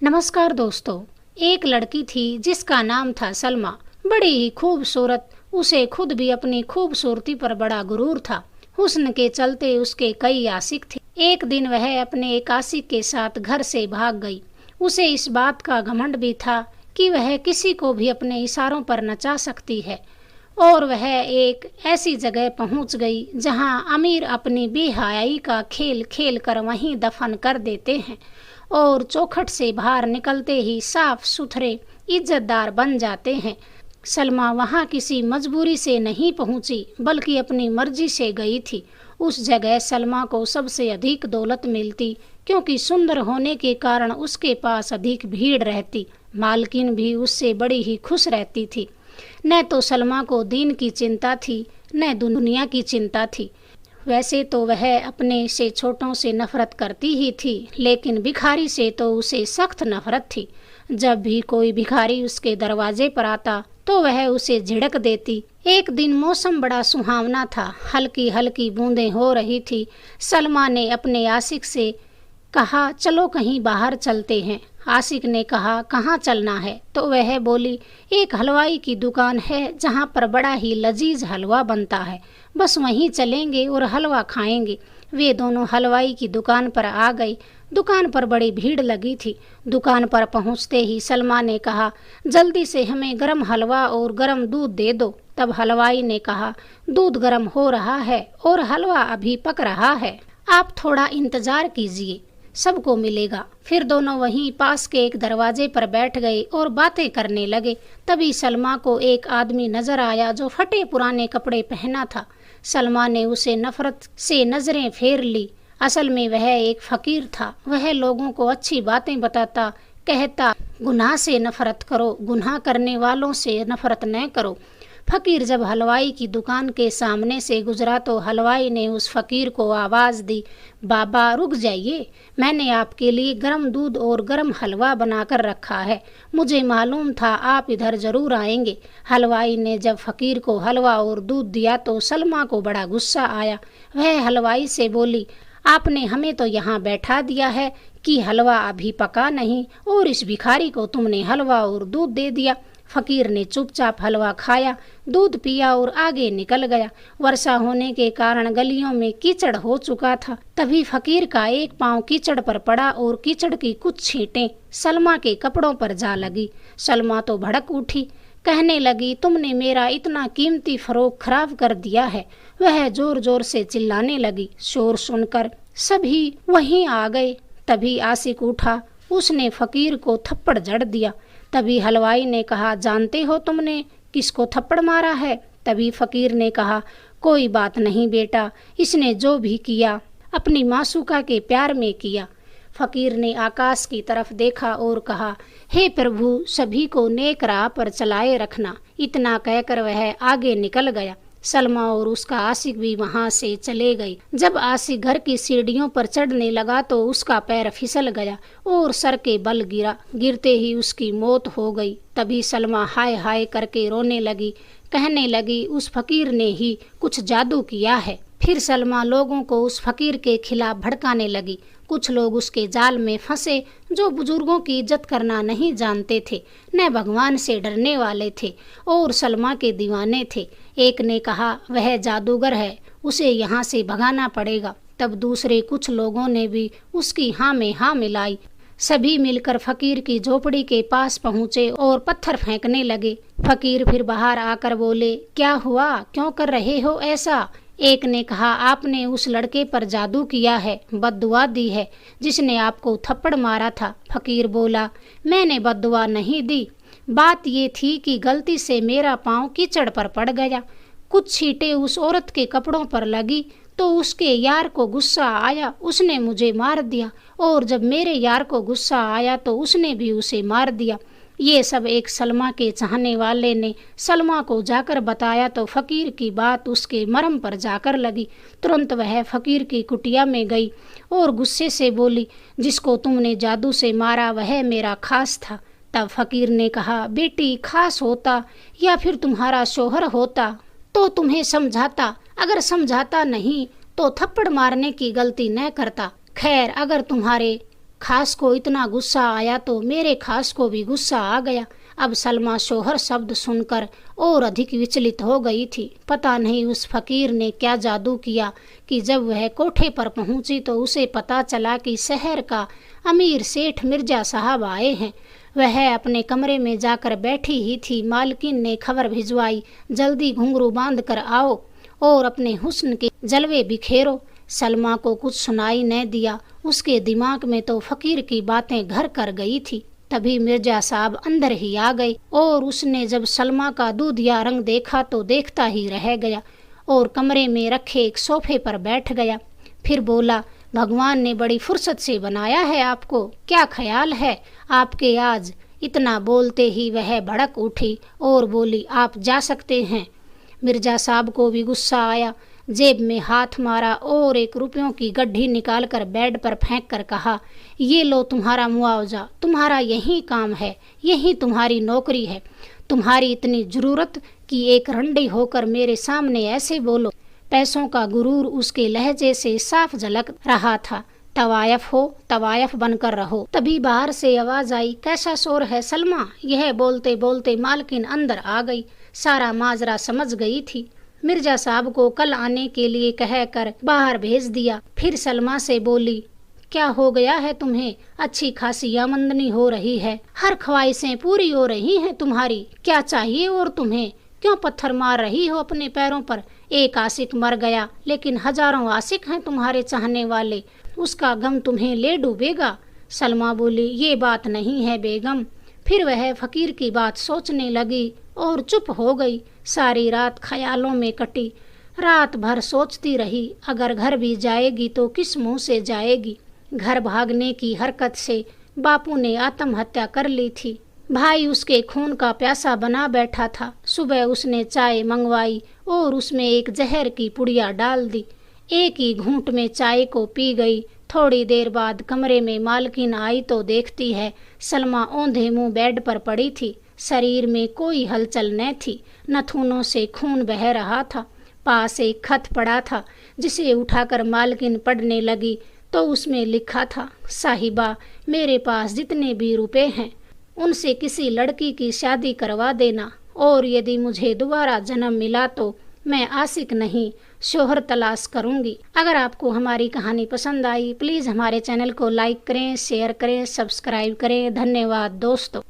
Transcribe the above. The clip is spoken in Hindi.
नमस्कार दोस्तों। एक लड़की थी जिसका नाम था सलमा। बड़ी ही खूबसूरत। उसे खुद भी अपनी खूबसूरती पर बड़ा गुरूर था। हुस्न के चलते उसके कई आशिक थे। एक दिन वह अपने एक आशिक के साथ घर से भाग गई। उसे इस बात का घमंड भी था कि वह किसी को भी अपने इशारों पर नचा सकती है। और वह एक ऐसी जगह पहुंच गई जहां अमीर अपनी बेहयाई का खेल खेल कर वहीं दफन कर देते हैं और चौखट से बाहर निकलते ही साफ सुथरे इज्जतदार बन जाते हैं। सलमा वहां किसी मजबूरी से नहीं पहुंची बल्कि अपनी मर्जी से गई थी। उस जगह सलमा को सबसे अधिक दौलत मिलती क्योंकि सुंदर होने के कारण उसके पास अधिक भीड़ रहती। मालकिन भी उससे बड़ी ही खुश रहती थी। न तो सलमा को दीन की चिंता थी न दुनिया की चिंता थी। वैसे तो वह अपने से छोटों से नफरत करती ही थी, लेकिन भिखारी से तो उसे सख्त नफरत थी। जब भी कोई भिखारी उसके दरवाजे पर आता तो वह उसे झिड़क देती। एक दिन मौसम बड़ा सुहावना था। हल्की हल्की बूंदें हो रही थी। सलमा ने अपने आशिक से कहा, चलो कहीं बाहर चलते हैं। आशिक ने कहा, कहाँ चलना है? तो वह बोली, एक हलवाई की दुकान है जहाँ पर बड़ा ही लजीज हलवा बनता है, बस वहीं चलेंगे और हलवा खाएंगे। वे दोनों हलवाई की दुकान पर आ गए। दुकान पर बड़ी भीड़ लगी थी। दुकान पर पहुँचते ही सलमा ने कहा, जल्दी से हमें गरम हलवा और गरम दूध दे दो। तब हलवाई ने कहा, दूध गरम हो रहा है और हलवा अभी पक रहा है, आप थोड़ा इंतजार कीजिए, सबको मिलेगा। फिर दोनों वहीं पास के एक दरवाजे पर बैठ गए और बातें करने लगे। तभी सलमा को एक आदमी नजर आया जो फटे पुराने कपड़े पहना था। सलमा ने उसे नफरत से नजरें फेर ली। असल में वह एक फकीर था। वह लोगों को अच्छी बातें बताता, कहता, गुनाह से नफरत करो, गुनाह करने वालों से नफरत न करो। फकीर जब हलवाई की दुकान के सामने से गुजरा तो हलवाई ने उस फकीर को आवाज़ दी, बाबा रुक जाइए, मैंने आपके लिए गर्म दूध और गर्म हलवा बनाकर रखा है। मुझे मालूम था आप इधर ज़रूर आएंगे। हलवाई ने जब फकीर को हलवा और दूध दिया तो सलमा को बड़ा गुस्सा आया। वह हलवाई से बोली, आपने हमें तो यहाँ बैठा दिया है कि हलवा अभी पका नहीं और इस भिखारी को तुमने हलवा और दूध दे दिया। फकीर ने चुपचाप हलवा खाया, दूध पिया और आगे निकल गया। वर्षा होने के कारण गलियों में कीचड़ हो चुका था। तभी फकीर का एक पांव कीचड़ पर पड़ा और कीचड़ की कुछ छींटें सलमा के कपड़ों पर जा लगी। सलमा तो भड़क उठी, कहने लगी, तुमने मेरा इतना कीमती फरोग खराब कर दिया है। वह जोर जोर से चिल्लाने लगी। शोर सुनकर सभी वहीं आ गए। तभी आशिक उठा, उसने फकीर को थप्पड़ जड़ दिया। तभी हलवाई ने कहा, जानते हो तुमने किसको थप्पड़ मारा है? तभी फकीर ने कहा, कोई बात नहीं बेटा, इसने जो भी किया अपनी मासूका के प्यार में किया। फकीर ने आकाश की तरफ देखा और कहा, हे प्रभु, सभी को नेक राह पर चलाए रखना। इतना कहकर वह आगे निकल गया। सलमा और उसका आशिक भी वहां से चले गए। जब आशिक घर की सीढ़ियों पर चढ़ने लगा तो उसका पैर फिसल गया और सर के बल गिरा। गिरते ही उसकी मौत हो गई। तभी सलमा हाय हाय करके रोने लगी, कहने लगी, उस फकीर ने ही कुछ जादू किया है। फिर सलमा लोगों को उस फकीर के खिलाफ भड़काने लगी। कुछ लोग उसके जाल में फंसे जो बुजुर्गों की इज्जत करना नहीं जानते थे, न भगवान से डरने वाले थे और सलमा के दीवाने थे। एक ने कहा, वह जादूगर है, उसे यहाँ से भगाना पड़ेगा। तब दूसरे कुछ लोगों ने भी उसकी हाँ में हाँ मिलाई। सभी मिलकर फकीर की झोपड़ी के पास पहुँचे और पत्थर फेंकने लगे। फकीर फिर बाहर आकर बोले, क्या हुआ, क्यों कर रहे हो ऐसा? एक ने कहा, आपने उस लड़के पर जादू किया है, बद्दुआ दी है, जिसने आपको थप्पड़ मारा था। फकीर बोला, मैंने बद्दुआ नहीं दी, बात ये थी कि गलती से मेरा पाँव कीचड़ पर पड़ गया। कुछ छींटे उस औरत के कपड़ों पर लगी तो उसके यार को गुस्सा आया, उसने मुझे मार दिया, और जब मेरे यार को गुस्सा आया तो उसने भी उसे मार दिया। ये सब एक सलमा के चाहने वाले ने सलमा को जाकर बताया तो फकीर की बात उसके मरम पर जाकर लगी। तुरंत वह फकीर की कुटिया में गई और गुस्से से बोली, जिसको तुमने जादू से मारा वह मेरा खास था। तब फकीर ने कहा, बेटी, खास होता या फिर तुम्हारा शोहर होता तो तुम्हें समझाता, अगर समझाता नहीं तो थप्पड़ मारने की गलती न करता। खैर, अगर तुम्हारे खास को इतना गुस्सा आया तो मेरे खास को भी गुस्सा आ गया। अब सलमा शोहर शब्द सुनकर और अधिक विचलित हो गई थी। पता नहीं उस फकीर ने क्या जादू किया कि जब वह कोठे पर पहुंची तो उसे पता चला कि शहर का अमीर सेठ मिर्जा साहब आए हैं। वह अपने कमरे में जाकर बैठी ही थी। मालकिन ने खबर भिजवाई, जल्दी घुंघरू बांध कर आओ और अपने हुस्न के जलवे बिखेरो। सलमा को कुछ सुनाई न दिया। उसके दिमाग में तो फकीर की बातें घर कर गई थी। तभी मिर्जा साहब अंदर ही आ गए और उसने जब सलमा का दूधिया रंग देखा तो देखता ही रह गया और कमरे में रखे एक सोफे पर बैठ गया। फिर बोला, भगवान ने बड़ी फुर्सत से बनाया है आपको, क्या ख्याल है आपके आज? इतना बोलते ही वह भड़क उठी और बोली, आप जा सकते हैं। मिर्जा साहब को भी गुस्सा आया। जेब में हाथ मारा और 1 रुपयों की गड्ढी निकालकर बेड पर फेंक कर कहा, ये लो तुम्हारा मुआवजा, तुम्हारा यही काम है, यही तुम्हारी नौकरी है। तुम्हारी इतनी जरूरत कि एक रंडी होकर मेरे सामने ऐसे बोलो। पैसों का गुरूर उसके लहजे से साफ झलक रहा था। तवायफ हो, तवायफ बनकर रहो। तभी बाहर से आवाज आई, कैसा शोर है सलमा? यह बोलते बोलते मालकिन अंदर आ गई। सारा माजरा समझ गई थी। मिर्जा साहब को कल आने के लिए कहकर बाहर भेज दिया। फिर सलमा से बोली, क्या हो गया है तुम्हें? अच्छी खासी आमदनी हो रही है, हर ख्वाहिशें पूरी हो रही हैं तुम्हारी, क्या चाहिए और तुम्हें? क्यों पत्थर मार रही हो अपने पैरों पर? एक आशिक मर गया लेकिन हजारों आशिक हैं तुम्हारे चाहने वाले, उसका गम तुम्हें ले डूबेगा। सलमा बोली, ये बात नहीं है बेगम। फिर वह फकीर की बात सोचने लगी और चुप हो गई। सारी रात ख्यालों में कटी। रात भर सोचती रही, अगर घर भी जाएगी तो किस मुंह से जाएगी। घर भागने की हरकत से बापू ने आत्महत्या कर ली थी। भाई उसके खून का प्यासा बना बैठा था। सुबह उसने चाय मंगवाई और उसमें एक जहर की पुड़िया डाल दी। एक ही घूंट में चाय को पी गई। थोड़ी देर बाद कमरे में मालकिन आई तो देखती है सलमा औंधे मुंह बेड पर पड़ी थी। शरीर में कोई हलचल न थी, नथुनों से खून बह रहा था। पास एक खत पड़ा था जिसे उठाकर मालकिन पढ़ने लगी तो उसमें लिखा था, साहिबा, मेरे पास जितने भी रुपए हैं उनसे किसी लड़की की शादी करवा देना, और यदि मुझे दोबारा जन्म मिला तो मैं आशिक नहीं शोहर तलाश करूंगी। अगर आपको हमारी कहानी पसंद आई प्लीज़ हमारे चैनल को लाइक करें, शेयर करें, सब्सक्राइब करें। धन्यवाद दोस्तों।